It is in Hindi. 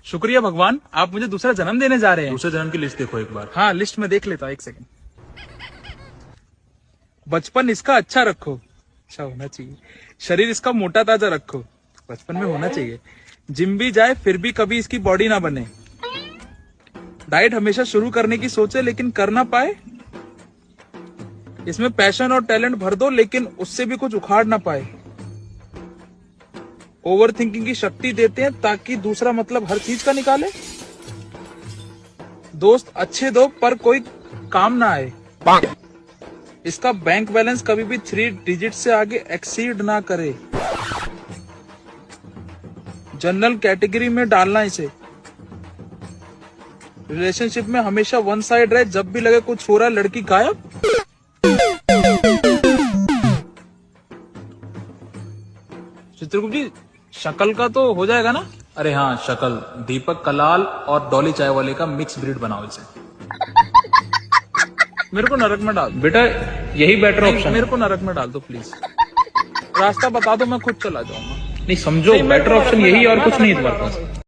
शुक्रिया भगवान, आप मुझे दूसरा जन्म देने जा रहे हैं। दूसरे जन्म की लिस्ट देखो एक बार। हाँ, लिस्ट में देख लेता हूँ, एक सेकंड। बचपन इसका अच्छा रखो, अच्छा होना चाहिए। शरीर इसका मोटा ताजा रखो, बचपन में होना चाहिए। जिम भी जाए फिर भी कभी इसकी बॉडी ना बने। डाइट हमेशा शुरू करने की सोचे लेकिन कर ना पाए। इसमें पैशन और टैलेंट भर दो लेकिन उससे भी कुछ उखाड़ ना पाए। ओवर थिंकिंग की शक्ति देते हैं ताकि दूसरा मतलब हर चीज का निकाले। दोस्त अच्छे दो पर कोई काम ना आए। इसका बैंक बैलेंस कभी भी 3 डिजिट से आगे एक्सीड ना करे। जनरल कैटेगरी में डालना इसे। रिलेशनशिप में हमेशा वन साइड रहे, जब भी लगे कुछ हो रहा है लड़की गायब। चित्रगुप्त जी, शक्ल का तो हो जाएगा ना? अरे हाँ, शक्ल दीपक कलाल और डॉली चाय वाले का मिक्स ब्रीड बनाओ इसे। मेरे को नरक में डाल दो। बेटा यही बेटर ऑप्शन। मेरे को नरक में डाल दो प्लीज। रास्ता बता दो, मैं खुद चला जाऊंगा। नहीं समझो, बेटर ऑप्शन यही और कुछ नहीं है तुम्हारे पास।